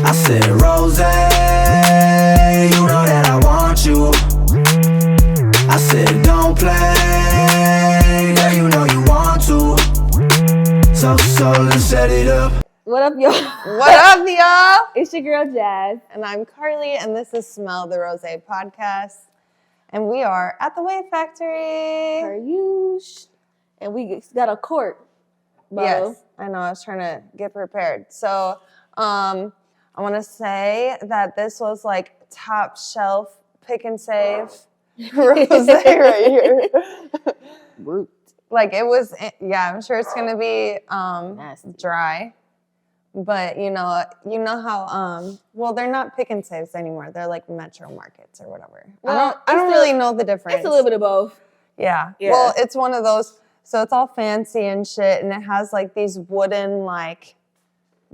I said, Rosè, you know that I want you. I said, don't play, girl, you know you want to. So let's set it up. What up, y'all? What up, y'all? It's your girl, Jazz. And I'm Carly, and this is Smell the Rosè podcast. And we are at the Wave Factory. Per use. And we got a court. Bo. Yes, I know. I was trying to get prepared. So I want to say that this was like top shelf pick and save rosé right here. Root. Like it was, yeah, I'm sure it's going to be Nasty. dry. But you know how well, they're not pick and saves anymore. They're like metro markets or whatever. Well, I don't really know the difference. It's a little bit of both. Yeah. Yeah. Well, it's one of those, so it's all fancy and shit, and it has like these wooden like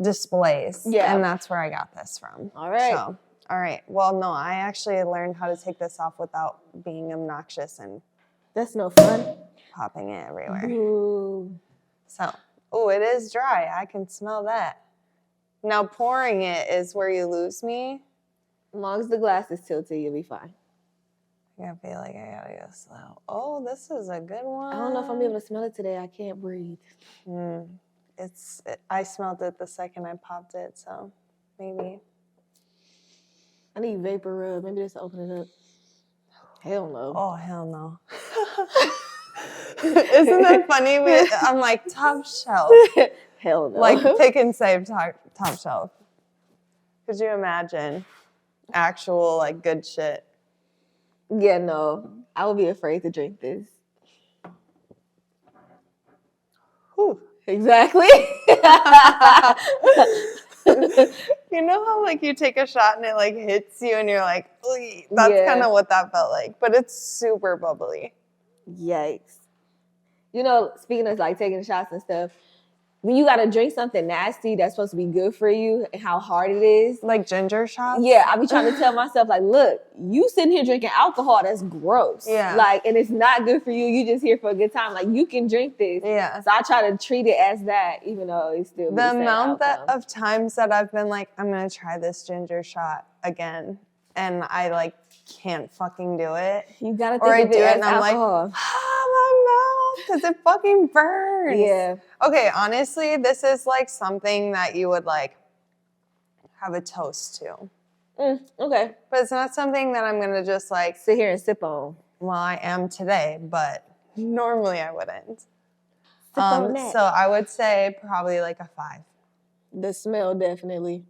displays. Yeah. And that's where I got this from. All right. So, all right. Well, no, I actually learned how to take this off without being obnoxious and That's no fun. popping it everywhere. Ooh. So, oh, it is dry. I can smell that. Now pouring it is where you lose me. As long as the glass is tilted, you'll be fine. I feel like I gotta go slow. Oh, this is a good one. I don't know if I'm able to smell it today. I can't breathe. I smelled it the second I popped it, so maybe. I need vapor rub. Maybe just open it up. Hell no. Oh, hell no. Isn't that funny? I'm like, top shelf. Hell no. Like, pick and save top shelf. Could you imagine actual, like, good shit? Yeah, no. I would be afraid to drink this. Whew. Exactly. You know how, like, you take a shot and it, like, hits you and you're like, ooh, that's Yeah. kind of what that felt like. But it's super bubbly. Yikes. You know, speaking of like taking shots and stuff, when you gotta drink something nasty that's supposed to be good for you and how hard it is. Like ginger shots? Yeah, I be trying to tell myself, like, look, you sitting here drinking alcohol, that's gross. Yeah. Like, and it's not good for you. You just here for a good time. Like, you can drink this. Yeah. So I try to treat it as that, even though it's still The same amount outcome. of times that I've been like, I'm going to try this ginger shot again. And I, like, can't fucking do it. You gotta think Or I of do it it as and I'm like, alcohol. my mouth, because it fucking burns. Yeah. Okay, honestly, this is like something that you would like have a toast to. Okay. But it's not something that I'm gonna just like, Sit here and sip on. well, I am today, but normally I wouldn't. Sip on that. So I would say probably like a 5. The smell, definitely.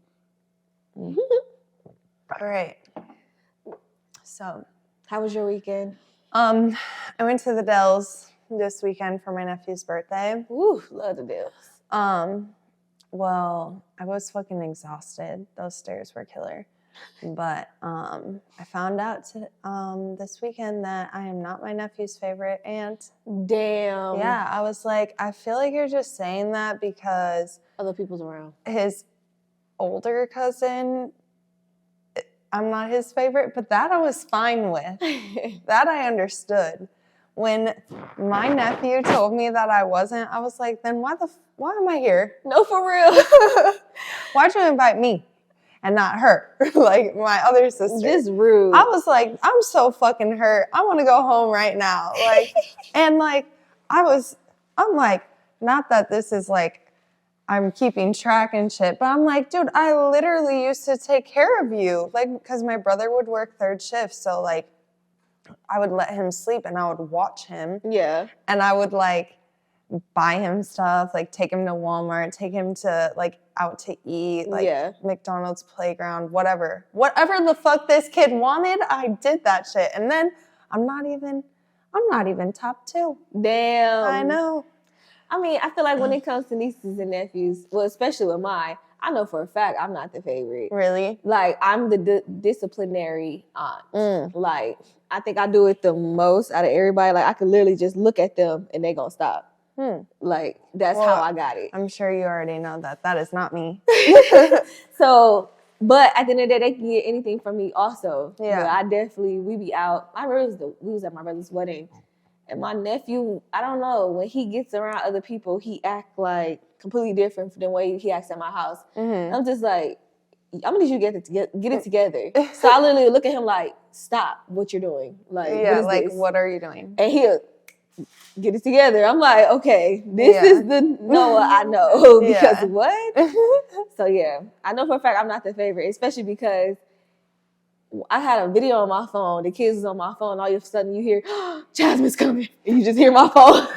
All right. So, How was your weekend? I went to the Dells this weekend for my nephew's birthday. Ooh, love the deals. Well, I was fucking exhausted. Those stairs were killer. But I found out this weekend that I am not my nephew's favorite aunt. Damn. Yeah, I was like, I feel like you're just saying that because Other people's around. his older cousin, I'm not his favorite, but that I was fine with. That I understood. When my nephew told me that I wasn't, I was like, then why am I here? No, for real. Why'd you invite me and not her? Like my other sister. Just rude. I was like, I'm so fucking hurt. I want to go home right now. Like, and like, I'm like, not that this is like, I'm keeping track and shit, but I'm like, dude, I literally used to take care of you. Like, because my brother would work 3rd shift. So like, I would let him sleep and I would watch him. Yeah. And I would like buy him stuff, like take him to Walmart, take him to like out to eat, like McDonald's playground, whatever. Whatever the fuck this kid wanted, I did that shit. And then I'm not even top 2. Damn. I know. I mean, I feel like when it comes to nieces and nephews, well, especially with mine, I know for a fact I'm not the favorite. Really? Like, I'm the disciplinary aunt. Like, I think I do it the most out of everybody. Like, I could literally just look at them and they gonna stop. Like, that's how I got it. I'm sure you already know that. That is not me. So, but at the end of the day, they can get anything from me also. Yeah. But I definitely, we be out. We was at my brother's wedding. And my nephew, I don't know, when he gets around other people, he act like completely different than the way he acts at my house. I'm just like, I'm gonna need you to get it together. So I literally look at him like, stop what you're doing. Like, Yeah, what is like, this? what are you doing? And he'll get it together. I'm like, okay, this is the Noah I know. Because what? So yeah, I know for a fact I'm not the favorite, especially because I had a video on my phone. The kids was on my phone. All of a sudden you hear, Jasmine's coming. And you just hear my phone.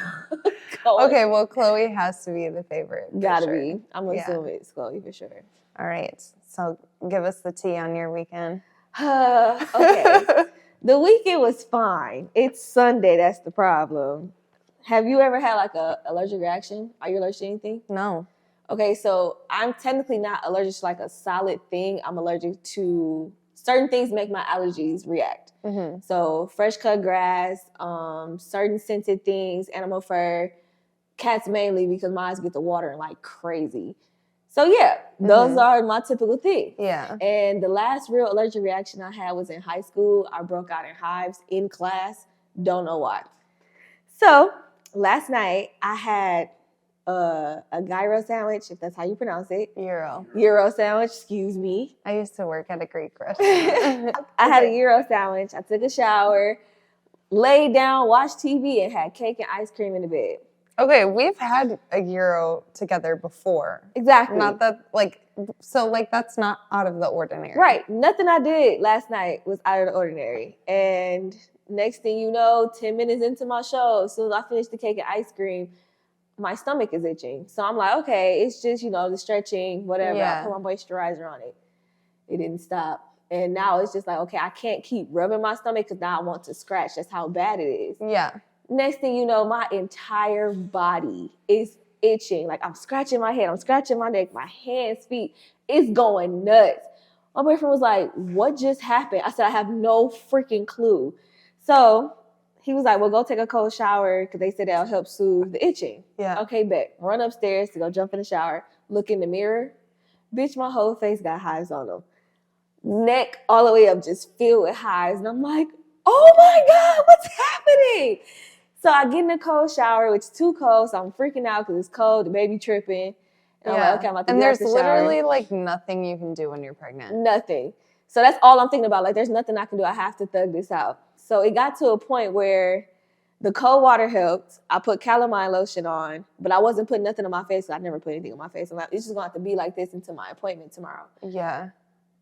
Okay, well, Chloe has to be the favorite. Gotta be. I'm gonna assume it's Chloe for sure. All right. So give us the tea on your weekend. Okay. The weekend was fine. It's Sunday. That's the problem. Have you ever had like a allergic reaction? Are you allergic to anything? No. Okay, so I'm technically not allergic to like a solid thing. I'm allergic to certain things make my allergies react. Mm-hmm. So fresh cut grass, certain scented things, animal fur, cats mainly because my eyes get the water like crazy. So yeah, those are my typical things. Yeah. And the last real allergic reaction I had was in high school. I broke out in hives in class. Don't know why. So last night I had a gyro sandwich, if that's how you pronounce it. Gyro sandwich, excuse me. I used to work at a Greek restaurant. I had a gyro sandwich. I took a shower, laid down, watched TV, and had cake and ice cream in the bed. Okay, we've had a gyro together before. Exactly. Not that, that's not out of the ordinary. Right. Nothing I did last night was out of the ordinary. And next thing you know, 10 minutes into my show, as soon as I finish the cake and ice cream, my stomach is itching. So I'm like, okay, it's just, the stretching, whatever. Yeah. I put my moisturizer on it. It didn't stop. And now it's just like, okay, I can't keep rubbing my stomach because now I want to scratch. That's how bad it is. Yeah. Next thing you know, my entire body is itching. Like I'm scratching my head, I'm scratching my neck, my hands, feet. It's going nuts. My boyfriend was like, what just happened? I said, I have no freaking clue. So he was like, well, go take a cold shower because they said that'll help soothe the itching. Yeah. Okay, bet. Run upstairs to go jump in the shower, look in the mirror. Bitch, my whole face got hives on them. Neck all the way up just filled with hives. And I'm like, oh my God, what's happening? So I get in the cold shower, which is too cold, so I'm freaking out because it's cold, the baby tripping. And I'm like, okay, I'm about to get out the shower. And there's literally nothing you can do when you're pregnant. Nothing. So that's all I'm thinking about. Like, there's nothing I can do. I have to thug this out. So it got to a point where the cold water helped. I put calamine lotion on, but I wasn't putting nothing on my face. So I never put anything on my face. I'm like, it's just going to have to be like this until my appointment tomorrow. Yeah.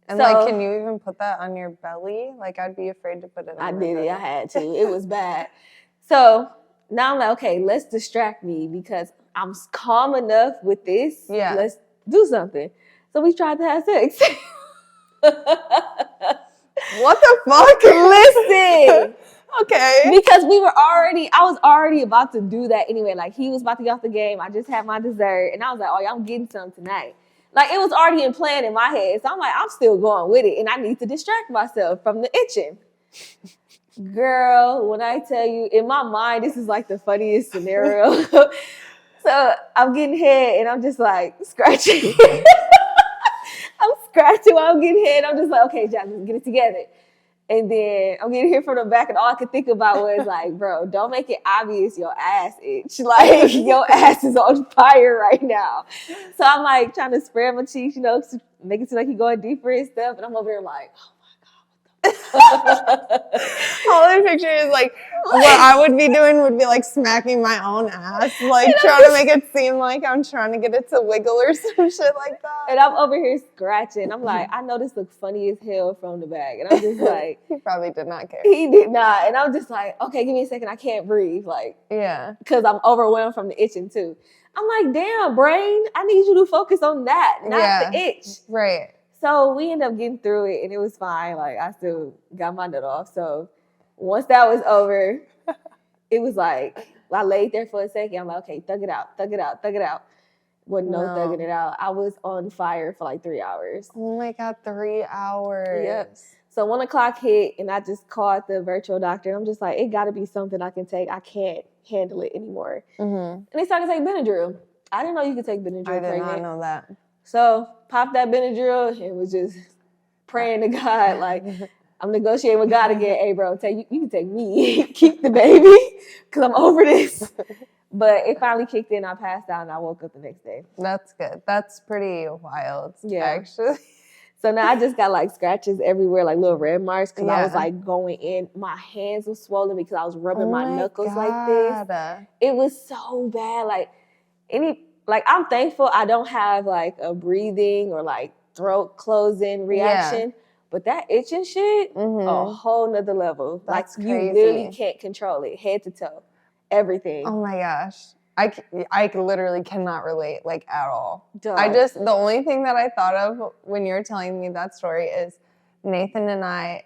And can you even put that on your belly? I'd be afraid to put it on my belly. I did it. I had to. It was bad. So now I'm like, okay, let's distract me because I'm calm enough with this. Yeah. Let's do something. So we tried to have sex. What the fuck? Listen. Okay. Because I was already about to do that anyway. Like he was about to get off the game. I just had my dessert and I was like, oh yeah, I'm getting some tonight. Like it was already in plan in my head. So I'm like, I'm still going with it. And I need to distract myself from the itching. Girl, when I tell you, in my mind, this is like the funniest scenario. So I'm getting head and I'm just like scratching. I'm scratching while I'm getting head. I'm just like, okay, Jasmine, get it together. And then I'm getting here from the back and all I could think about was like, bro, don't make it obvious your ass itch. Like your ass is on fire right now. So I'm like trying to spread my cheeks, make it seem like you're going deeper and stuff. And I'm over there like, oh. All I picture is what I would be doing would be smacking my own ass, trying to make it seem like I'm trying to get it to wiggle or some shit like that. And I'm over here scratching. I'm like, I know this looks funny as hell from the back. And I'm just like, he probably did not care. He did not. And I'm just like, okay, give me a second. I can't breathe. Yeah. Because I'm overwhelmed from the itching too. I'm like, damn, brain, I need you to focus on that, not the itch. Right. So we ended up getting through it and it was fine. I still got my nut off. So once that was over, it was like, I laid there for a second. I'm like, okay, thug it out, thug it out, thug it out. Wasn't no thugging it out. I was on fire for 3 hours. Oh my God, 3 hours. Yep. So 1 o'clock hit and I just called the virtual doctor. And I'm just like, it got to be something I can take. I can't handle it anymore. Mm-hmm. And they started to take Benadryl. I didn't know you could take Benadryl I did pregnant. not know that. So popped that Benadryl and was just praying to God, I'm negotiating with God again. Hey, bro, you can take me. Keep the baby because I'm over this. But it finally kicked in. I passed out and I woke up the next day. That's good. That's pretty wild, yeah. actually. So now I just got like scratches everywhere, like little red marks, because I was Yeah. like going in. My hands were swollen because I was rubbing Oh my knuckles like this. God. It was so bad. Like I'm thankful I don't have like a breathing or like throat closing reaction. But that itching shit, a whole nother level. That's like you crazy. literally can't control it, head to toe, everything. Oh my gosh. I literally cannot relate like at all. Dog. The only thing that I thought of when you were telling me that story is Nathan and I,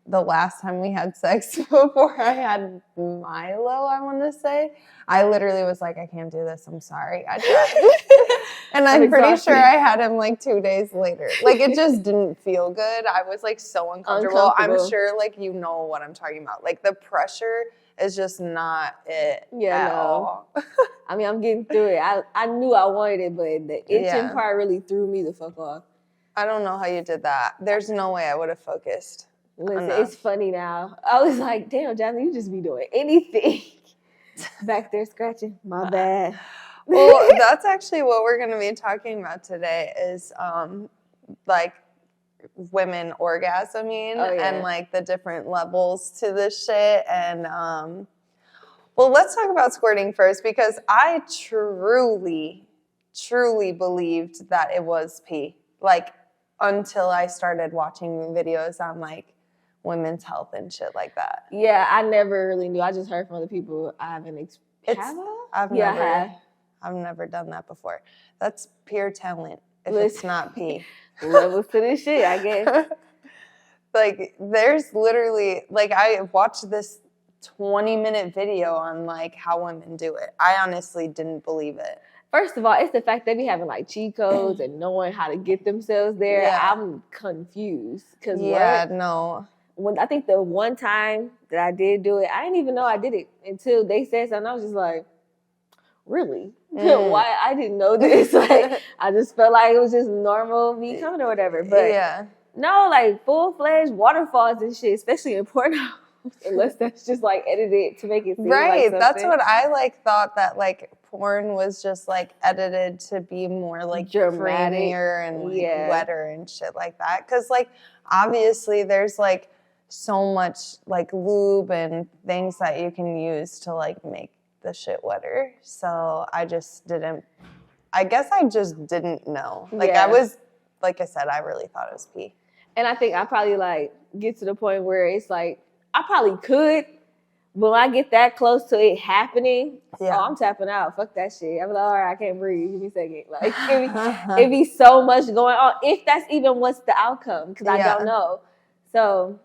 the last time we had sex before I had Milo, I want to say, I literally was like, I can't do this. I'm sorry. I tried. And I'm pretty sure I had him like 2 days later. Like it just didn't feel good. I was like so uncomfortable. I'm sure like you know what I'm talking about. Like the pressure is just not it at all. I mean, I'm getting through it. I knew I wanted it, but the itching part really threw me the fuck off. I don't know how you did that. There's no way I would have focused. Listen, it's funny now. I was like, damn, Jasmine, you just be doing anything. Back there scratching. My bad. Well, that's actually what we're going to be talking about today is like women orgasming and like the different levels to this shit. And well, let's talk about squirting first because I truly believed that it was pee. Like until I started watching videos on like women's health and shit like that. Yeah, I never really knew. I just heard from other people. I haven't I've never done that before. That's pure talent if it's not pee. Levels to this shit, I guess. Like there's literally like I watched this 20-minute video on like how women do it. I honestly didn't believe it. First of all, it's the fact they be having like cheat codes and knowing how to get themselves there. Yeah. I'm confused. Cause when I think the one time that I did do it, I didn't even know I did it until they said something. I was just like, really? Why? I didn't know this. Like, I just felt like it was just normal me coming or whatever. But no, like full-fledged waterfalls and shit, especially in porno. Unless that's just like edited to make it seem like something. That's what I like thought that like porn was just like edited to be more like creamier and like wetter and shit like that. Cause like obviously there's like so much like lube and things that you can use to like make the shit wetter. So I just didn't know. Like I was, like I said, I really thought it was pee. And I think I probably like get to the point where it's like, I probably could, but when I get that close to it happening, I'm tapping out. Fuck that shit. I'm like, all right, I can't breathe. Give me a second. Like, it be so much going on. If that's even what's the outcome, because I don't know. So.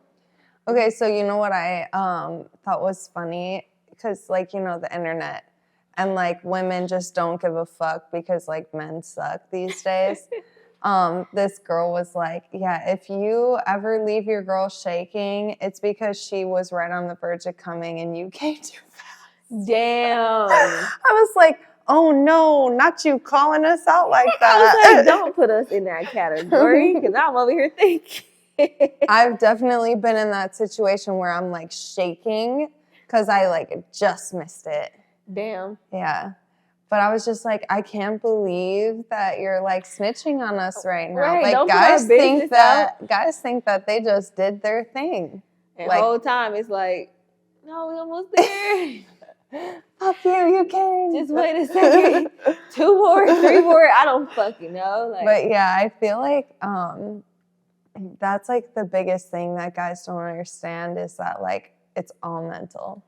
Okay, so you know what I thought was funny? Because, like, you know, the internet. And, like, women just don't give a fuck because, like, men suck these days. This girl was like, yeah, if you ever leave your girl shaking, it's because she was right on the verge of coming and you came too fast. Damn. I was like, oh no, not you calling us out like that. I was like, don't put us in that category because I'm over here thinking. I've definitely been in that situation where I'm like shaking because I like just missed it. Damn. Yeah. But I was just like, I can't believe that you're like snitching on us right now. Right, like guys think that they just did their thing. And the whole time it's like, no, we almost there. Fuck you came. Just wait a second. 2 more, 3 more, I don't fucking know. Like, but yeah, I feel like that's like the biggest thing that guys don't understand is that like it's all mental.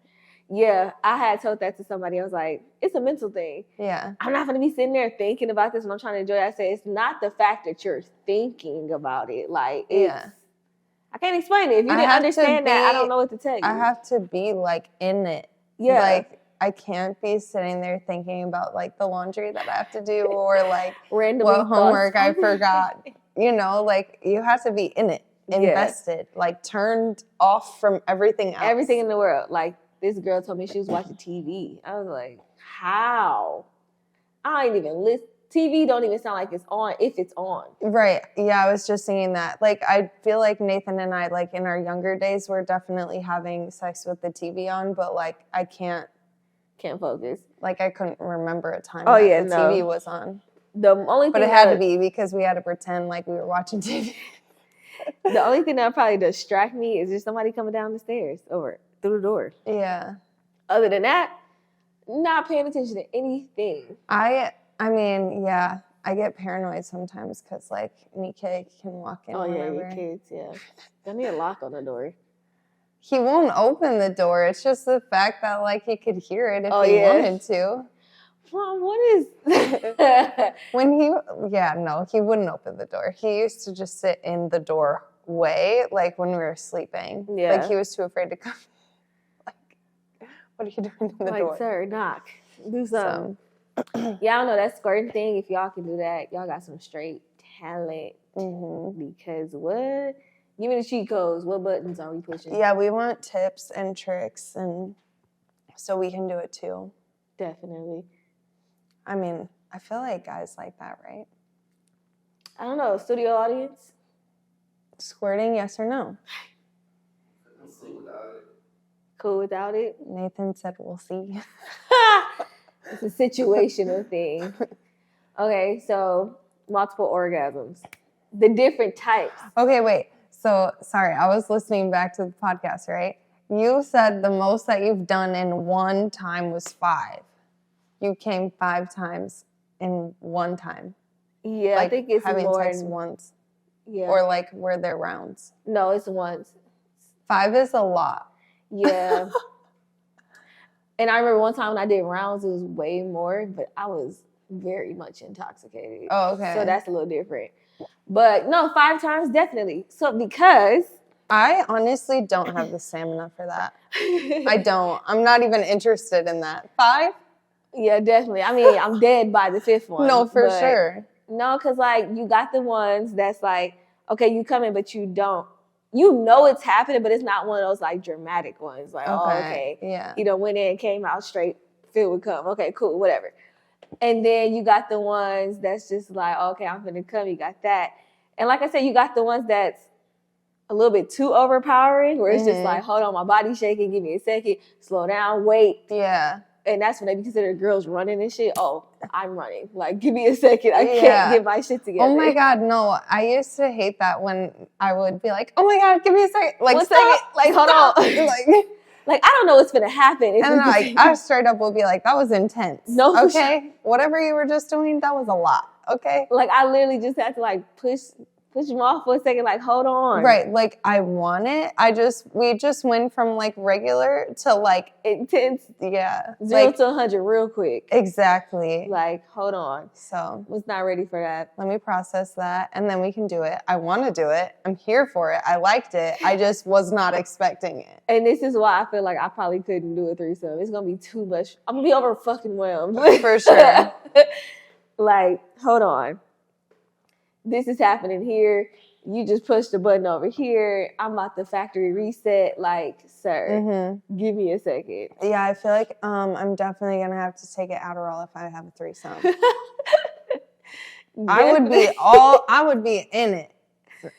Yeah, I had told that to somebody. I was like, it's a mental thing. Yeah. I'm not going to be sitting there thinking about this when I'm trying to enjoy it. I say, it's not the fact that you're thinking about it. Like, I can't explain it. If you didn't understand that, I don't know what to tell you. I have to be, like, in it. Yeah. Like, I can't be sitting there thinking about, like, the laundry that I have to do or, like, randomly what homework I forgot. You know, like, you have to be in it, invested, like, turned off from everything else. Everything in the world. Like, this girl told me she was watching TV. I was like, how? I ain't even listen. TV don't even sound like it's on if it's on. Right. Yeah, I was just saying that. Like, I feel like Nathan and I, like, in our younger days, we're definitely having sex with the TV on, but, like, I can't focus. Like, I couldn't remember a time TV was on. The only thing but it had to be because we had to pretend like we were watching TV. The only thing that probably distract me is just somebody coming down the stairs or through the door. Yeah. Other than that, not paying attention to anything. I mean, yeah, I get paranoid sometimes because like Nikkei can walk in. Oh yeah, whenever. your kids, yeah. They need a lock on the door. He won't open the door. It's just the fact that like he could hear it if he wanted to. Mom, what is When he wouldn't open the door. He used to just sit in the doorway, like when we were sleeping. Yeah. Like he was too afraid to come. Like, what are you doing in the door? Like, sir, knock. Do something. Yeah, I don't know, that squirting thing, if y'all can do that, y'all got some straight talent. Because what? Give me the cheat codes. What buttons are we pushing? Yeah, we want tips and tricks, and so we can do it too. Definitely. I mean, I feel like guys like that, right? I don't know. Studio audience? Squirting, yes or no? Cool without it? Nathan said we'll see. It's a situational thing. Okay, so multiple orgasms. The different types. Okay, wait. So, sorry, I was listening back to the podcast, right? You said the most that you've done in one time was 5. You came 5 times in one time. Yeah, like I think it's having more sex once. Yeah. Or like were there rounds? No, it's once. 5 is a lot. Yeah. And I remember one time when I did rounds, it was way more, but I was very much intoxicated. Oh, okay. So that's a little different. But no, 5 times definitely. So because I honestly don't have the stamina for that. I don't. I'm not even interested in that. 5? Yeah, definitely. I mean, I'm dead by the 5th one. No, for sure. No, because like you got the ones that's like, okay, you come in, but you don't. You know it's happening, but it's not one of those like dramatic ones. Like, okay. Yeah. You know, went in, came out straight, filled with cum. Okay, cool, whatever. And then you got the ones that's just like, okay, I'm gonna come. You got that. And like I said, you got the ones that's a little bit too overpowering, where it's just like, hold on, my body's shaking. Give me a second. Slow down. Wait. Yeah. And that's when they be considered girls running and shit. Oh, I'm running. Like, give me a second. I can't get my shit together. Oh my God, no. I used to hate that when I would be like, oh my God, give me a second. Like, One stop. second. Like, hold on. like, I don't know what's going to happen. And like, I straight up would be like, that was intense. No, okay. Whatever you were just doing, that was a lot. Okay. Like, I literally just had to like push him off for a second. Like, hold on. Right. Like, I want it. We just went from like regular to like intense. Yeah. 0 to 100 real quick. Exactly. Like, hold on. So was not ready for that. Let me process that, and then we can do it. I want to do it. I'm here for it. I liked it. I just was not expecting it. And this is why I feel like I probably couldn't do a threesome. It's gonna be too much. I'm gonna be over fucking whelmed. For sure. Like, hold on. This is happening here. You just push the button over here. I'm about to factory reset. Like, sir, give me a second. Yeah, I feel like I'm definitely gonna have to take it Adderall if I have a threesome. I would be in it.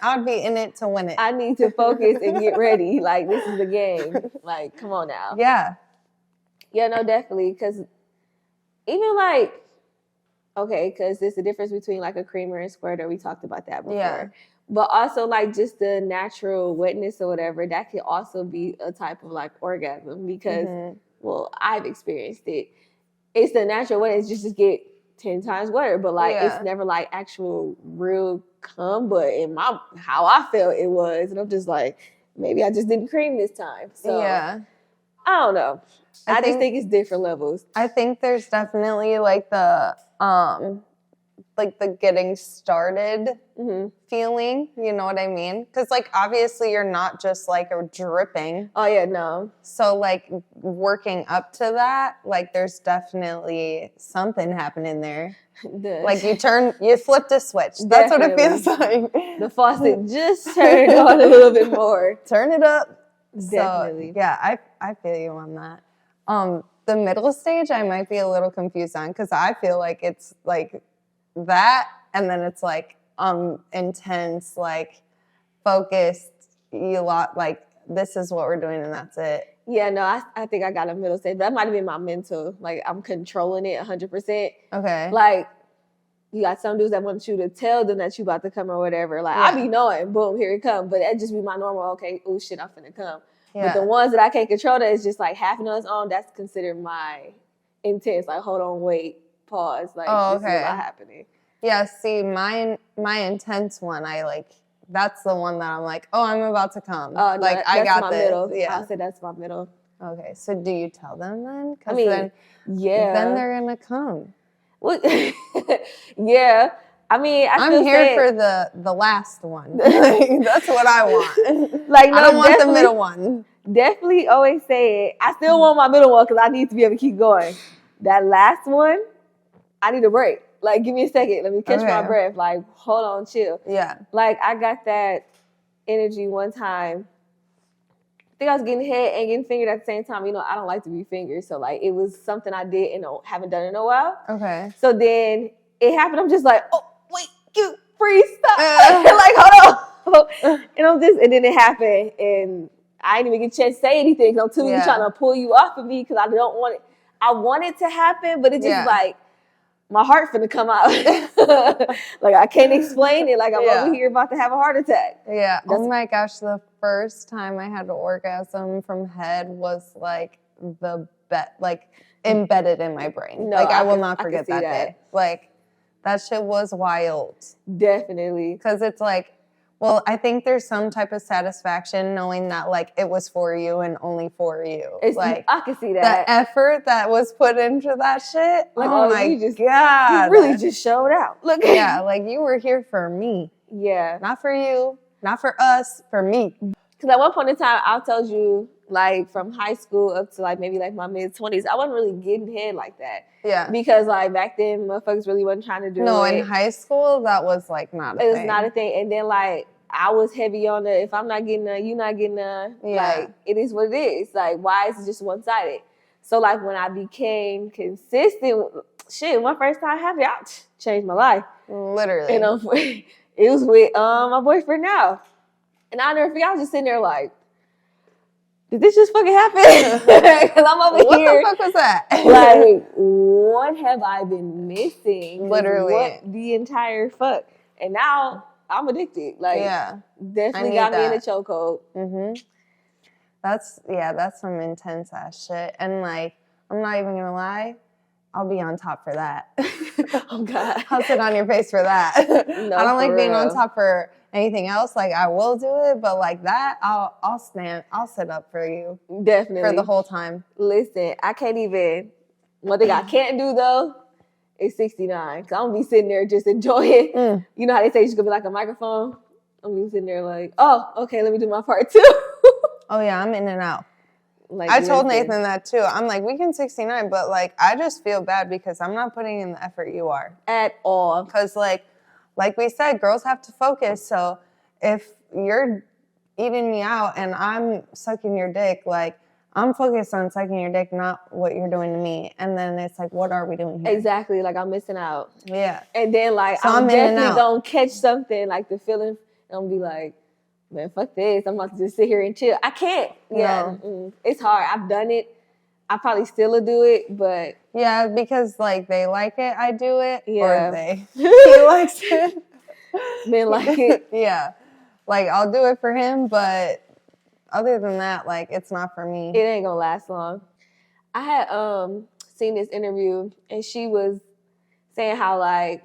I would be in it to win it. I need to focus and get ready. Like, this is the game. Like, come on now. Yeah. Yeah, no, definitely. Because even like, okay, because there's a difference between like a creamer and squirter. We talked about that before. Yeah. But also like just the natural wetness or whatever, that could also be a type of like orgasm because, well, I've experienced it. It's the natural wetness, just get 10 times wetter, but like it's never like actual real cum. But in how I felt it was, and I'm just like, maybe I just didn't cream this time. So I don't know. I just think it's different levels. I think there's definitely like the getting started feeling, you know what I mean? Because like obviously you're not just like a dripping. Oh yeah, no. So like working up to that, like there's definitely something happening there. Like you flipped a switch. That's what it feels like. The faucet just turned on a little bit more. Turn it up. Definitely. So, yeah, I feel you on that. The middle stage I might be a little confused on because I feel like it's like that, and then it's like intense, like focused, like this is what we're doing and that's it. Yeah, no, I think I got a middle stage. That might have been my mental. Like I'm controlling it 100%. Okay. Like you got some dudes that want you to tell them that you about to come or whatever. Like, Yeah. I be knowing, boom, here it come. But that just be my normal, okay, oh shit, I'm finna come. Yeah. But the ones that I can't control that is just like happening on its own, that's considered my intense. Like, hold on, wait, pause. Like, this is a lot happening. Yeah, see, my intense one, that's the one that I'm like, oh, I'm about to come. Oh, no, I got my this. middle. Yeah. I'll say that's my middle. Okay, so do you tell them then? I mean, then they're gonna come. Well, yeah. I mean, I'm here for the last one. That's what I want. Like, no, I don't want the middle one. Definitely always say it. I still want my middle one because I need to be able to keep going. That last one, I need a break. Like, give me a second. Let me catch my breath. Like, hold on, chill. Yeah. Like, I got that energy one time. I think I was getting hit and getting fingered at the same time. You know, I don't like to be fingered. So, like, it was something I did and haven't done in a while. Okay. So then it happened. I'm just like, oh, wait, you freeze, stop. Like, hold on. And then it happened. And I didn't even get a chance to say anything. I'm too busy trying to pull you off of me because I don't want it. I want it to happen, but it's just like, my heart finna come out. Like, I can't explain it. Like, I'm over here about to have a heart attack. Yeah. Oh my gosh, the first time I had an orgasm from head was like embedded in my brain. No, like, I will not forget that that day. Like, that shit was wild. Definitely. Because it's like, well, I think there's some type of satisfaction knowing that, like, it was for you and only for you. It's like, I can see that. The effort that was put into that shit. Like, oh my God. You really just showed out. Look. Yeah, like, you were here for me. Yeah. Not for you, not for us, for me. Because at one point in time, I told you, like, from high school up to, like, maybe, like, my mid-20s, I wasn't really getting head like that. Yeah. Because, like, back then, motherfuckers really wasn't trying to do it. No, in high school, that was, like, not a thing. It was not a thing. And then, like, I was heavy on the, if I'm not getting none, you not getting none. Yeah. Like, it is what it is. Like, why is it just one-sided? So, like, when I became consistent, shit, my first time happy, I changed my life. Literally. And it was with my boyfriend now. And I never forget, I was just sitting there like, did this just fucking happen? Because I'm over here. What the fuck was that? Like, what have I been missing? Literally. What the entire fuck? And now I'm addicted. Like, definitely got me in a chokehold. Mm-hmm. That's some intense ass shit. And, like, I'm not even gonna lie, I'll be on top for that. Oh God. I'll sit on your face for that. No, I don't like being real. on top for anything else. Like, I will do it, but like that, I'll sit up for you. Definitely. For the whole time. Listen, I can't even, one thing I can't do though is 69. Cause I'm gonna be sitting there just enjoying. You know how they say it's gonna be like a microphone? I'm gonna be sitting there like, oh, okay, let me do my part too. Oh yeah, I'm in and out. Like, I told Nathan that too. I'm like, we can 69, but like, I just feel bad because I'm not putting in the effort you are. At all. Because like we said, girls have to focus. So if you're eating me out and I'm sucking your dick, like, I'm focused on sucking your dick, not what you're doing to me. And then it's like, what are we doing here? Exactly. Like, I'm missing out. Yeah. And then like, so I'm definitely gonna catch something, like the feeling, and I'm be like, man, fuck this. I'm about to just sit here and chill. I can't. Yeah. It's hard. I've done it. I probably still will do it, but. Yeah, because like they like it, I do it. Yeah. Or he likes it. Men like it. Yeah. Like, I'll do it for him, but other than that, like, it's not for me. It ain't gonna last long. I had seen this interview, and she was saying how, like,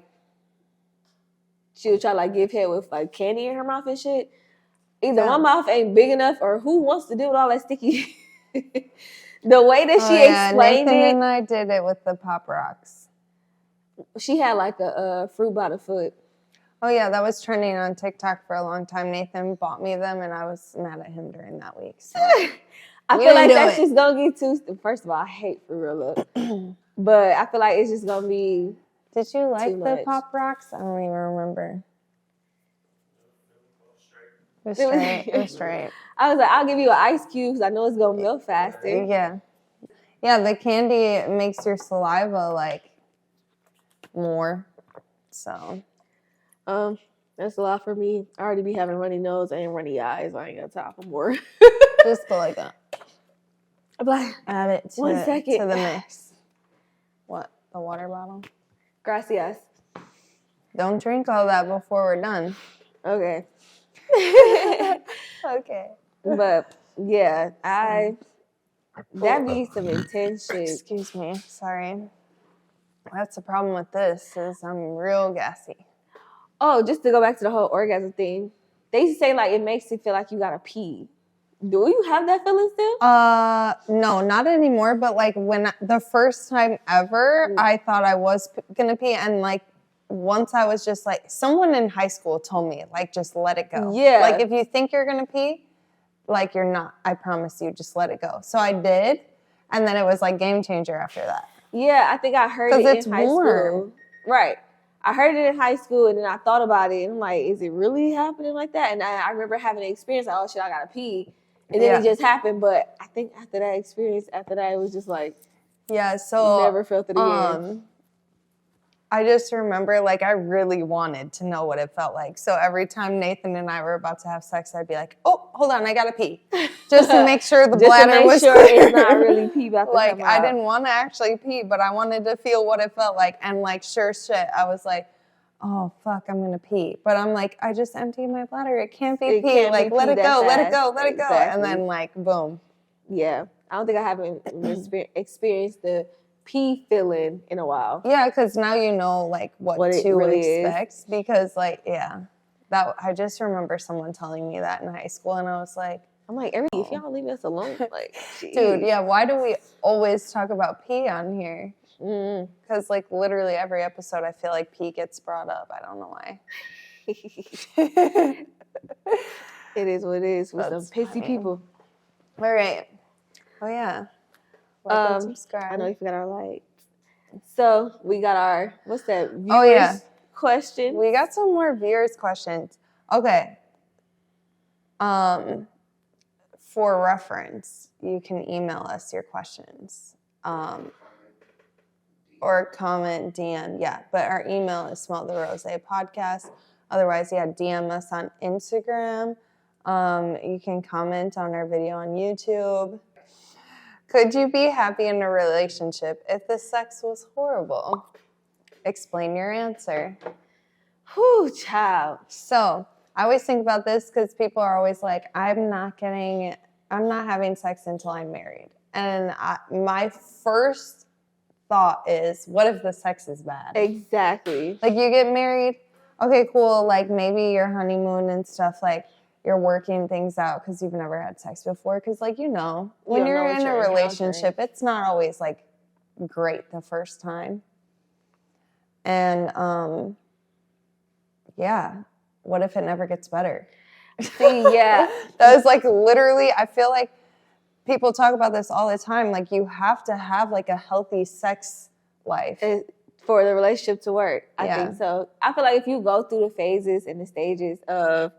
she would try to, like, give head with, like, candy in her mouth and shit. Either my mouth ain't big enough, or who wants to deal with all that sticky? The way that she explained Nathan it. and I did it with the Pop Rocks. She had, like, a fruit by the foot. Oh, yeah, that was trending on TikTok for a long time. Nathan bought me them, and I was mad at him during that week. So. I feel like that's just going to get too... First of all, I hate Fruit Roll Up. But I feel like it's just going to be Did you like the much. Pop Rocks? I don't even remember. It was straight. It was straight. I was like, I'll give you an ice cube because I know it's going to melt faster. Yeah. Yeah, the candy makes your saliva, like, more. So... that's a lot for me. I already be having runny nose and runny eyes. I ain't got time for more. Just go like that. I'm like, add it to, to the mix. What? The water bottle? Gracias. Don't drink all that before we're done. Okay. Okay. But yeah, that'd be some intense shit. Excuse me. Sorry. That's the problem with this is I'm real gassy. Oh, just to go back to the whole orgasm thing. They used to say like it makes you feel like you gotta pee. Do you have that feeling still? No, not anymore. But like when the first time ever, I thought I was gonna pee, and like once I was just like, someone in high school told me like just let it go. Yeah. Like if you think you're gonna pee, like you're not. I promise you, just let it go. So I did, and then it was like game changer after that. Yeah, I think I heard it in high school. Right. I heard it in high school, and then I thought about it, and I'm like, is it really happening like that? And I remember having an experience like, oh shit, I gotta pee. And then it just happened. But I think after that experience, it was just like, yeah, so never felt it again. I just remember, like, I really wanted to know what it felt like. So every time Nathan and I were about to have sex, I'd be like, oh, hold on, I gotta pee. Just to make sure the bladder was clear. It's not really pee about to like, come I out. didn't want to actually pee, but I wanted to feel what it felt like. And, like, sure shit, I was like, oh, fuck, I'm gonna pee. But I'm like, I just emptied my bladder. It can't be pee. Like, let it go, let it go, let it go. And then, like, boom. Yeah. I don't think I haven't experienced the pee feeling in a while. Yeah, because now you know like what to really expect. Because like, yeah, that I just remember someone telling me that in high school, and I was like, I'm like, if y'all leave us alone, like, geez. Dude, yeah, why do we always talk about pee on here? Because like literally every episode, I feel like pee gets brought up. I don't know why. It is what it is with some pissy people. All right. Oh yeah. Subscribe. I know you forgot our lights. So we got our viewers question. We got some more viewers questions. Okay. For reference, you can email us your questions. Or comment, DM. Yeah, but our email is Smell the Rosè Podcast. Otherwise, DM us on Instagram. You can comment on our video on YouTube. Could you be happy in a relationship if the sex was horrible? Explain your answer. Whew, child. So I always think about this because people are always like, I'm not having sex until I'm married. And my first thought is, what if the sex is bad? Exactly. Like you get married, okay, cool. Like maybe your honeymoon and stuff, like you're working things out because you've never had sex before. Because like, when you're in a relationship, it's not always like great the first time. And yeah, what if it never gets better? See, yeah. That was like literally, I feel like people talk about this all the time. Like you have to have like a healthy sex life. For the relationship to work. I think so. I feel like if you go through the phases and the stages of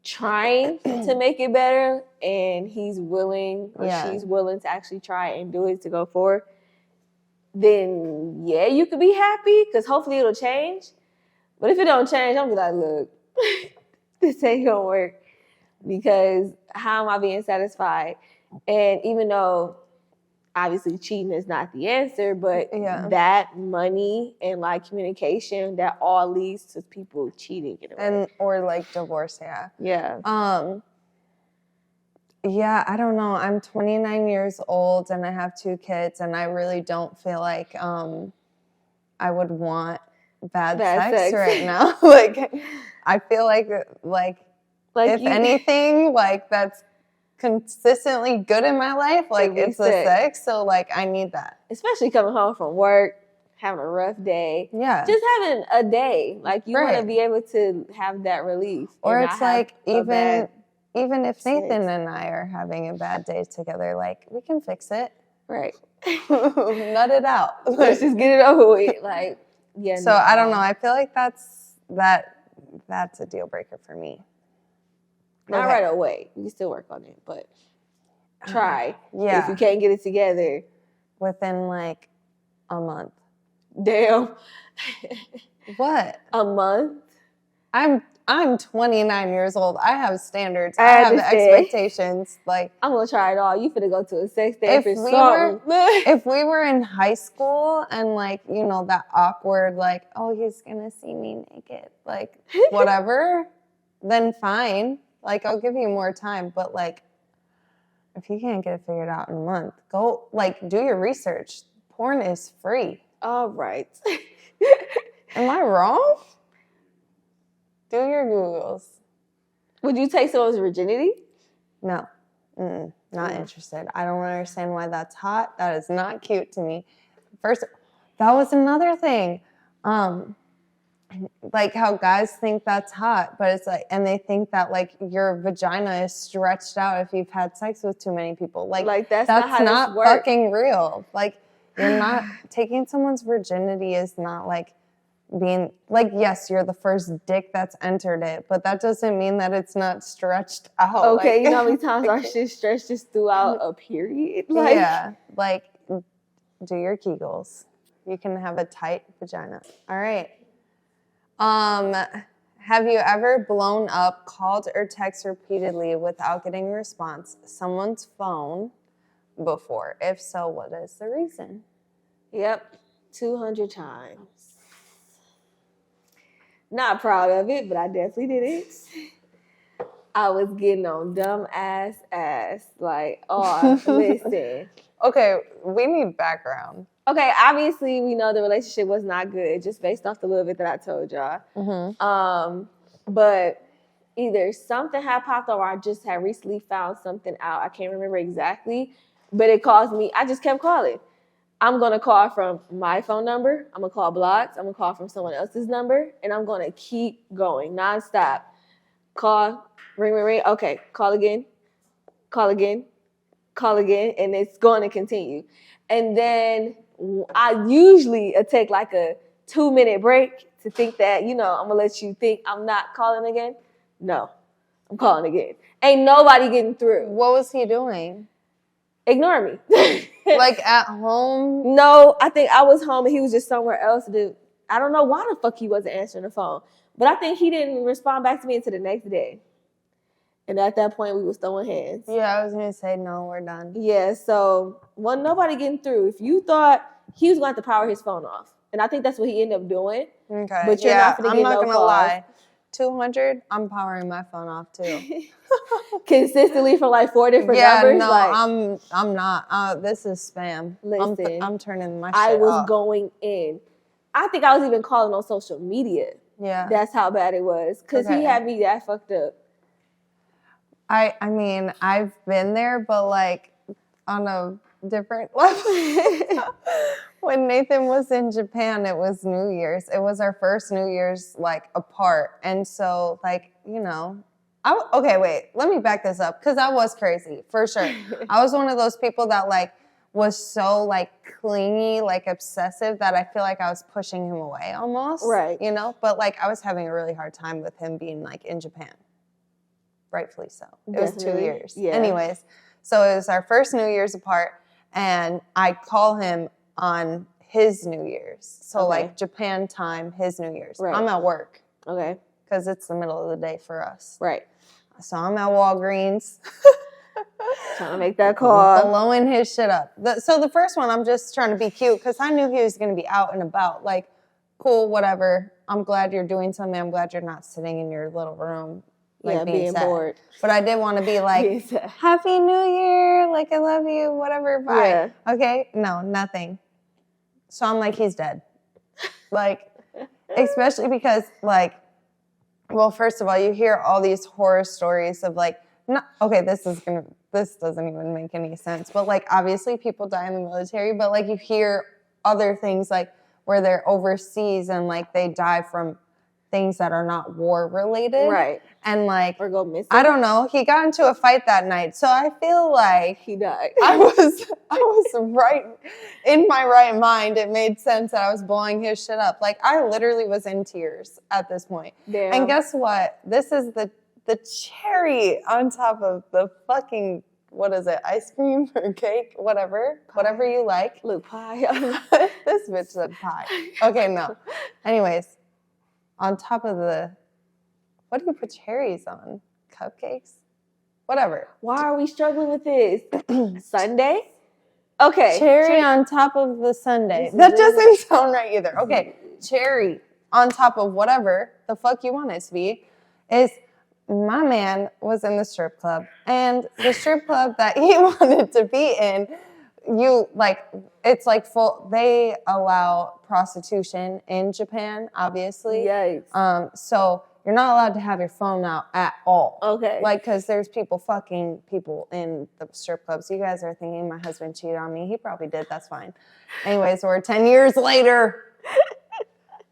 trying to make it better and he's willing or she's willing to actually try and do it to go forward, then you could be happy because hopefully it'll change. But if it don't change, I'm gonna be like, look, this ain't gonna work because how am I being satisfied? And even though obviously cheating is not the answer, but that money and like communication, that all leads to people cheating in a way. Or like divorce, Yeah. Yeah, I don't know. I'm 29 years old and I have 2 kids, and I really don't feel like I would want bad sex right now. Like I feel like if anything, like that's consistently good in my life, like it's the sex. So like I need that, especially coming home from work, having a rough day, just having a day, like you want to be able to have that relief. Or it's like even if Nathan and I are having a bad day together, like we can fix it, right? Nut it out. Let's just get it over with. Like so I don't know, I feel like that's a deal breaker for me. Not right away. You can still work on it, but try. Yeah. If you can't get it together. Within like a month. Damn. What? A month? I'm 29 years old. I have standards. I I have understand. expectations. Like, I'm gonna try it all. You finna go to a sex if therapist. if we were in high school and like, you know, that awkward, like, oh, he's gonna see me naked, like whatever, then fine. Like, I'll give you more time. But like, if you can't get it figured out in a month, go like do your research. Porn is free. All right. Am I wrong? Do your Googles. Would you take someone's virginity? No. Not interested. I don't understand why that's hot. That is not cute to me. First, that was another thing. Like how guys think that's hot, but it's like, and they think that like your vagina is stretched out if you've had sex with too many people. Like that's not how not this works. fucking real. Like, you're not taking someone's virginity is not like being like, yes, you're the first dick that's entered it, but that doesn't mean that it's not stretched out. Okay, like, you know how many times our shit stretches throughout a period? Like, yeah, like do your Kegels. You can have a tight vagina. All right. Have you ever blown up, called or texted repeatedly without getting a response someone's phone before? If so, what is the reason? Yep, 200 times. Not proud of it, but I definitely did it. I was getting on dumb ass. Like, oh, listen. Okay, we need background. Okay, obviously we know the relationship was not good, just based off the little bit that I told y'all. Mm-hmm. But either something had popped up or I just had recently found something out. I can't remember exactly, but it caused me. I just kept calling. I'm going to call from my phone number. I'm going to call blocks. I'm going to call from someone else's number. And I'm going to keep going nonstop. Call, ring. Okay, call again. And it's going to continue. And then I usually take like a 2-minute break to think that, I'm going to let you think I'm not calling again. No, I'm calling again. Ain't nobody getting through. What was he doing? Ignore me. Like at home? No, I think I was home and he was just somewhere else. I don't know why the fuck he wasn't answering the phone. But I think he didn't respond back to me until the next day. And at that point, we was throwing hands. Yeah, I was going to say, no, we're done. Yeah, so nobody getting through. If you thought he was going to have to power his phone off. And I think that's what he ended up doing. Okay. But you're not going to get no calls. I'm not going to lie. 200, I'm powering my phone off too. Consistently from like 4 different numbers? No, like, I'm not. This is spam. Listen, I'm turning my shit I was off. going in. I think I was even calling on social media. Yeah. That's how bad it was. Because he had me that fucked up. I mean, I've been there, but like on a different level. When Nathan was in Japan, it was New Year's. It was our first New Year's like apart. And so like, okay, wait, let me back this up because I was crazy for sure. I was one of those people that like was so like clingy, like obsessive that I feel like I was pushing him away almost. Right. But like I was having a really hard time with him being like in Japan. Rightfully so. It was 2 years. Yeah. Anyways, so it was our first New Year's apart and I'd call him on his New Year's. So like Japan time, his New Year's. Right. I'm at work. Okay. Because it's the middle of the day for us. Right. So I'm at Walgreens. Trying to make that call. Blowing his shit up. So the first one, I'm just trying to be cute because I knew he was going to be out and about. Like, cool, whatever. I'm glad you're doing something. I'm glad you're not sitting in your little room. Like being bored. But I did want to be like, Happy New Year. Like, I love you. Whatever. Bye. Yeah. Okay. No, nothing. So I'm like, he's dead. Like, especially because like, well, first of all, you hear all these horror stories of like, this doesn't even make any sense. But like, obviously people die in the military, but like you hear other things like where they're overseas and like they die from things that are not war related. Right. And like, or go missing. I don't know. He got into a fight that night. So I feel like he died. I was right in my right mind. It made sense that I was blowing his shit up. Like I literally was in tears at this point. Damn. And guess what? This is the cherry on top of the fucking, what is it? Ice cream or cake? Whatever you like. Look, pie. This bitch said pie. Okay, no. Anyways, on top of the What do you put cherries on? Cupcakes? Whatever. Why are we struggling with this? Sunday? Okay. Cherry on top of the sundae. That doesn't sound right either. Okay. Cherry on top of whatever the fuck you want it to be is my man was in the strip club. And the strip club that he wanted to be in, it's like full, they allow prostitution in Japan, obviously. Yikes. So you're not allowed to have your phone out at all. Okay. Like, because there's people fucking people in the strip clubs. You guys are thinking my husband cheated on me. He probably did. That's fine. Anyways, we're 10 years later.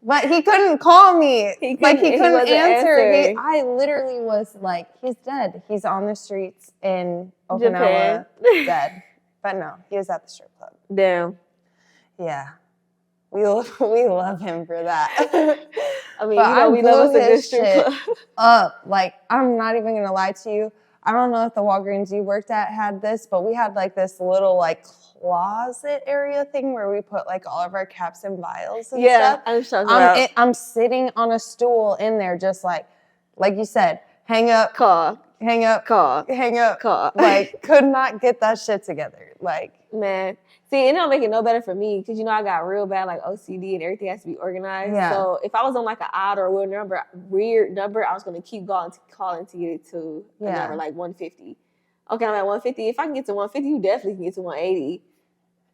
But he couldn't call me. He couldn't answer. I literally was like, he's dead. He's on the streets in Okinawa. Dead. But no, he was at the strip club. Damn. Yeah. We love him for that. I mean, we love us a good strip club. Like, I'm not even going to lie to you. I don't know if the Walgreens you worked at had this, but we had like this little like closet area thing where we put like all of our caps and vials and stuff. I'm sitting on a stool in there just like you said, hang up, call, hang up, call, hang up, call. Like, could not get that shit together. Like, man. See, it don't make it no better for me because, I got real bad, like, OCD and everything has to be organized. Yeah. So if I was on, like, an odd or weird number, I was going to keep calling to get it to a number, like 150. Okay, I'm at 150. If I can get to 150, you definitely can get to 180.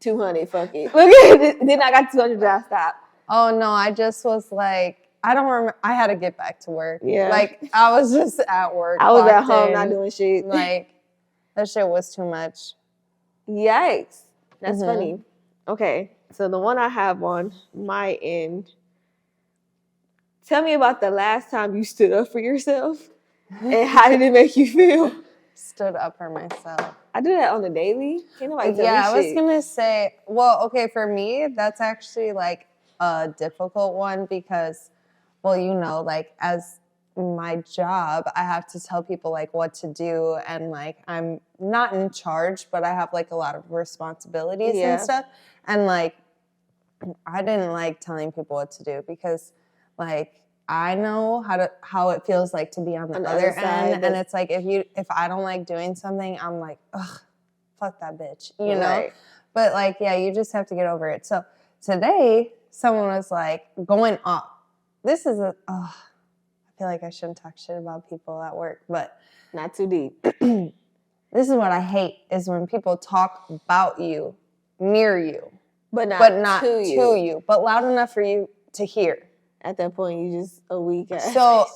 200, fuck it. Look at it. Then I got 200, I stopped. Oh, no, I just was like, I don't remember. I had to get back to work. Yeah. Like, I was just at work. I was at home not doing shit. Like, that shit was too much. Yikes. That's funny. Okay, so the one I have on my end, tell me about the last time you stood up for yourself and how did it make you feel? Stood up for myself. I do that on the daily. Can't nobody tell me I was shit. going to say, well, okay, for me, that's actually like a difficult one because, well, like as my job, I have to tell people like what to do and like I'm not in charge, but I have like a lot of responsibilities and stuff. And like I didn't like telling people what to do because like I know how it feels like to be on the other end. And it's like if I don't like doing something, I'm like, ugh, fuck that bitch. You know? But like, yeah, you just have to get over it. So today someone was like going off. This is I feel like I shouldn't talk shit about people at work, but not too deep. This is what I hate is when people talk about you, near you, but not to you, but loud enough for you to hear. At that point, you just a weak ass. So,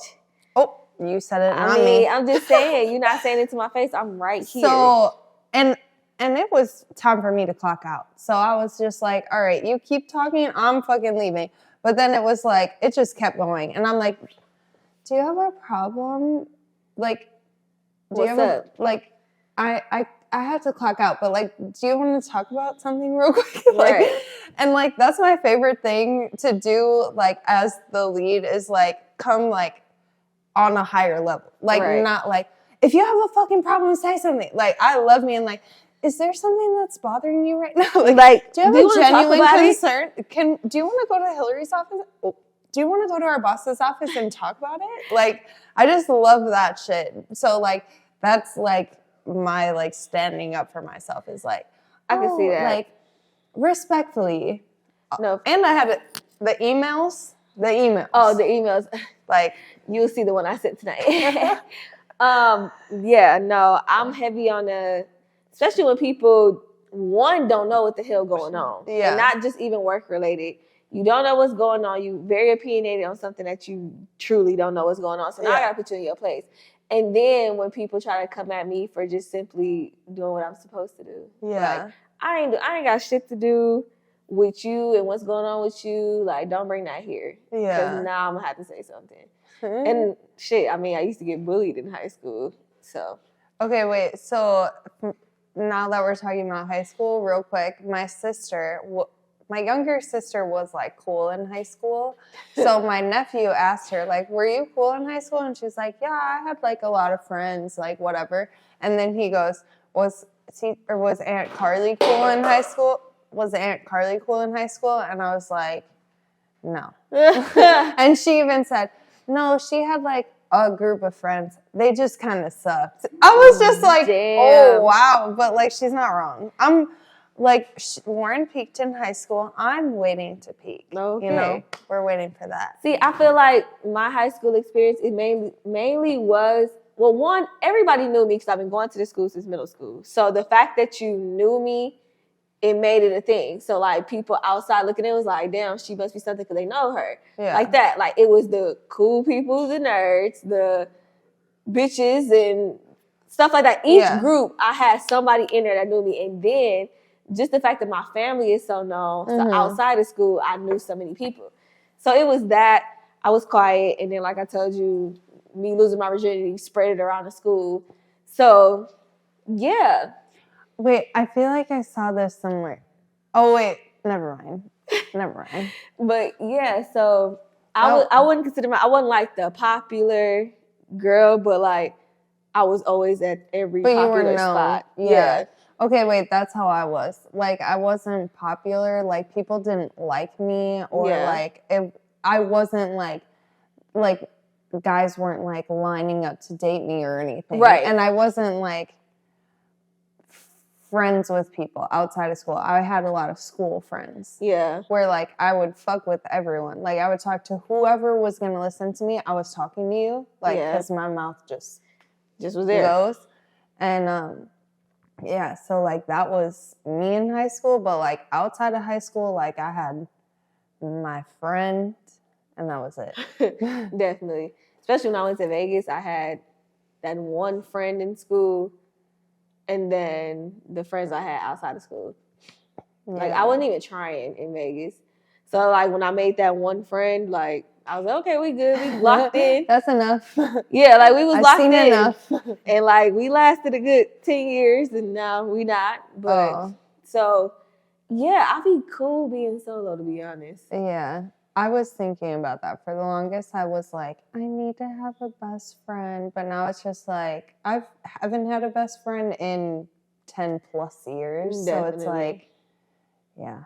you said it. I mean, I'm just saying, you're not saying it to my face. I'm right here. So, and it was time for me to clock out. So I was just like, all right, you keep talking, I'm fucking leaving. But then it was like, it just kept going. And I'm like, do you have a problem? Like, What's up? Like, I had to clock out, but like, do you want to talk about something real quick? Right. And like, that's my favorite thing to do, like, as the lead is like, come like on a higher level. Like, not like, if you have a fucking problem, say something. Like, I love me and like, is there something that's bothering you right now? Like do you have a genuine concern? Do you want to go to Hillary's office? Do you want to go to our boss's office and talk about it? Like, I just love that shit. So like, that's like my like standing up for myself is like, I can see that. Like, respectfully. No. And I had the emails. Oh, the emails. Like, you'll see the one I sent tonight. Yeah, no, I'm heavy on especially when people, one, don't know what the hell going on. Yeah. And not just even work related. You don't know what's going on. You very opinionated on something that you truly don't know what's going on. So now I got to put you in your place. And then when people try to come at me for just simply doing what I'm supposed to do. Yeah. Like, I ain't got shit to do with you and what's going on with you. Like, don't bring that here. Yeah. Because now I'm going to have to say something. And shit, I mean, I used to get bullied in high school. So. Okay, wait. So now that we're talking about high school, real quick, my younger sister was like cool in high school. So my nephew asked her, like, were you cool in high school? And she's like, yeah, I had like a lot of friends, like whatever. And then he goes, was Aunt Carly cool in high school? Was Aunt Carly cool in high school? And I was like, no. And she even said, no, she had like a group of friends. They just kind of sucked. I was just like, Damn. oh, wow. But, like, she's not wrong. I'm, like, Warren peaked in high school. I'm waiting to peak. Okay. You know, we're waiting for that. See, I feel like my high school experience, it mainly was, well, one, everybody knew me because I've been going to the school since middle school. So the fact that you knew me, it made it a thing. So, like, people outside looking in was like, damn, she must be something because they know her. Yeah. Like that. Like, it was the cool people, the nerds, the bitches, and stuff like that. Each group, I had somebody in there that knew me. And then, just the fact that my family is so known, so outside of school, I knew so many people. So, it was that. I was quiet. And then, like I told you, me losing my virginity spread it around the school. So, yeah. Wait, I feel like I saw this somewhere. Oh, wait. Never mind. But yeah, so I wouldn't consider I wasn't like the popular girl, but like I was always at every popular spot. Yeah. Okay, wait, that's how I was. Like, I wasn't popular. Like, people didn't like me, or like I wasn't like guys weren't like lining up to date me or anything. Right. And I wasn't like friends with people outside of school. I had a lot of school friends. Yeah. Where like I would fuck with everyone. Like I would talk to whoever was going to listen to me. I was talking to you. Like, because my mouth just was there. Goes. And yeah, so like that was me in high school. But like outside of high school, like I had my friend and that was it. Definitely. Especially when I went to Vegas, I had that one friend in school. And then the friends I had outside of school. Like, I wasn't even trying in Vegas. So, like, when I made that one friend, like, I was like, okay, we good. We locked in. That's enough. Yeah, like, we was locked in. Enough. And, like, we lasted a good 10 years, and now we not. But, so, yeah, I'd be cool being solo, to be honest. Yeah. I was thinking about that. For the longest, I was like, I need to have a best friend. But now it's just like, I haven't had a best friend in 10 plus years. Definitely. So it's like, yeah.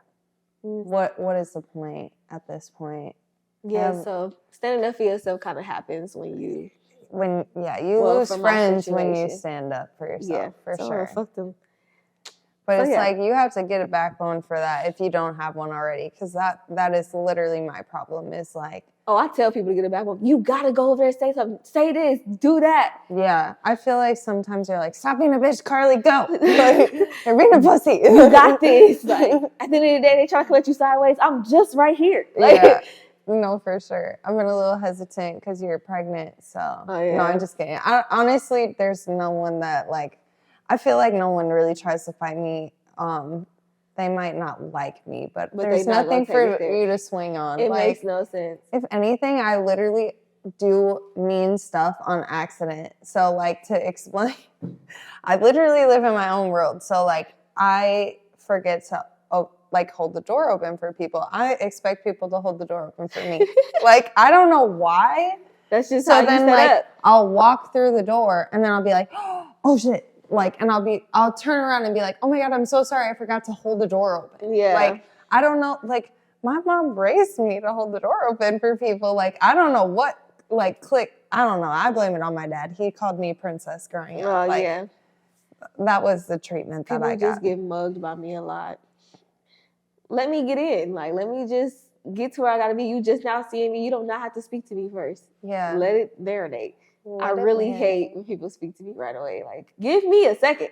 What is the point at this point? Yeah, so standing up for yourself kind of happens when you... you lose friends when you stand up for yourself, for sure. Fuck them. But it's like you have to get a backbone for that if you don't have one already, because that is literally my problem. Is like, I tell people to get a backbone. You gotta go over there and say something. Say this, do that. Yeah, I feel like sometimes you're like, stop being a bitch, Carly, go. You're being a pussy. You got this. Like at the end of the day, they try to let you sideways. I'm just right here. Like, yeah. No, for sure. I'm a little hesitant because you're pregnant. So no, I'm just kidding. Honestly, there's no one that like. I feel like no one really tries to fight me. They might not like me, but there's nothing for you to swing on. It makes no sense. If anything, I literally do mean stuff on accident. So, like, to explain, I literally live in my own world. So, like, I forget to, hold the door open for people. I expect people to hold the door open for me. Like, I don't know why. That's just how you set up. I'll walk through the door, and then I'll be like, oh, shit. Like, and I'll turn around and be like, oh my God, I'm so sorry. I forgot to hold the door open. Yeah. Like, I don't know. Like, my mom raised me to hold the door open for people. Like, I don't know what, like, clicked. I don't know. I blame it on my dad. He called me princess growing up. That was the treatment that I got. People just get mugged by me a lot. Let me get in. Like, let me just get to where I got to be. You just now seeing me. You don't not have to speak to me first. Yeah. Let it marinate. I really hate when people speak to me right away. Like, give me a second.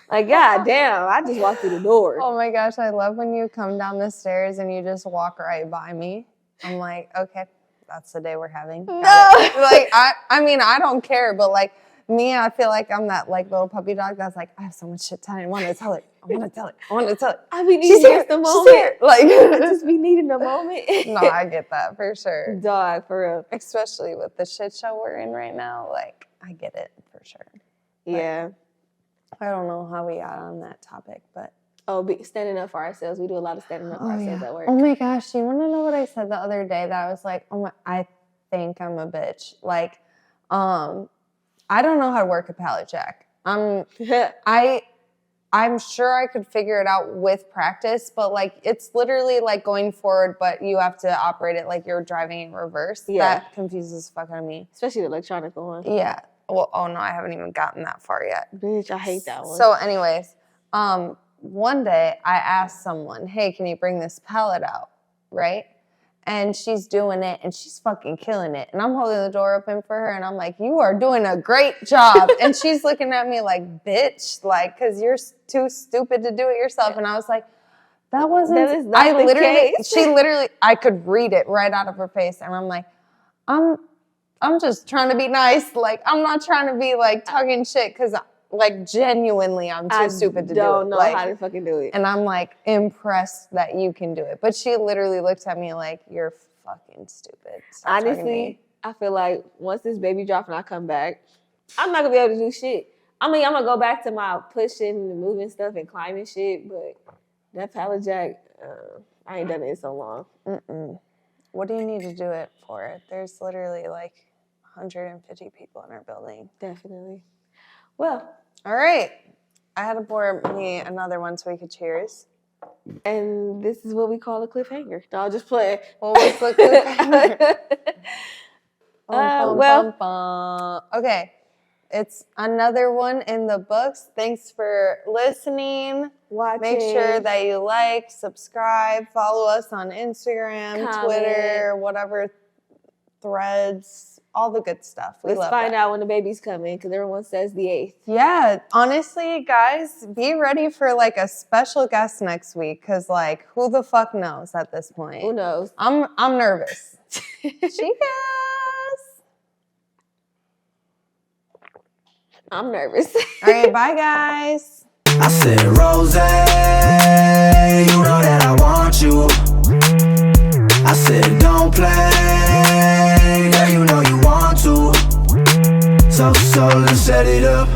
Like, God damn, I just walked through the door. Oh my gosh, I love when you come down the stairs and you just walk right by me. I'm like, okay, that's the day we're having. No. Like, I mean, I don't care, but like me, I feel like I'm that like little puppy dog that's like, I have so much shit to tell you. I want to tell it. I want to tell it. I be needing just the moment. She's here. Like, I just be needing the moment. No, I get that for sure. Dog, for real. Especially with the shit show we're in right now. Like, I get it for sure. Yeah. But I don't know how we got on that topic, but. Standing up for ourselves. We do a lot of standing up for ourselves at work. Oh my gosh, you want to know what I said the other day? That I was like, I think I'm a bitch. Like, I don't know how to work a pallet jack. I'm sure I could figure it out with practice, but like it's literally like going forward, but you have to operate it like you're driving in reverse. Yeah. That confuses the fuck out of me. Especially the electronic one. Yeah. Well, oh no, I haven't even gotten that far yet. Bitch, I hate that one. So anyways, one day I asked someone, hey, can you bring this palette out? Right? And she's doing it and she's fucking killing it. And I'm holding the door open for her and I'm like, you are doing a great job. And she's looking at me like, bitch, like, cause you're too stupid to do it yourself. And I was like, that is not the case. She literally, I could read it right out of her face. And I'm like, I'm just trying to be nice. Like, I'm not trying to be like talking shit. Cause like genuinely, I'm too stupid to do it. I don't know like, how to fucking do it. And I'm like impressed that you can do it. But she literally looked at me like, you're fucking stupid. Stop talking to me. Honestly, I feel like once this baby drop and I come back, I'm not gonna be able to do shit. I mean, I'm gonna go back to my pushing and moving stuff and climbing shit, but that pallet jack, I ain't done it in so long. Mm-mm. What do you need to do it for? There's literally like 150 people in our building. Definitely. Well, all right. I had to pour me another one so we could cheers. And this is what we call a cliffhanger. No, I'll just play. What was the cliffhanger? Okay. It's another one in the books. Thanks for listening. Watching. Make sure that you like, subscribe, follow us on Instagram, comment. Twitter, whatever, Threads, all the good stuff. Let's find out when the baby's coming because everyone says the 8th. Yeah, honestly, guys, be ready for like a special guest next week because like who the fuck knows at this point? Who knows? I'm nervous. Chicas. I'm nervous. All right, bye guys. I said, Rosè, you know that I want you. I said, don't play, girl, you know you want to. So let's set it up.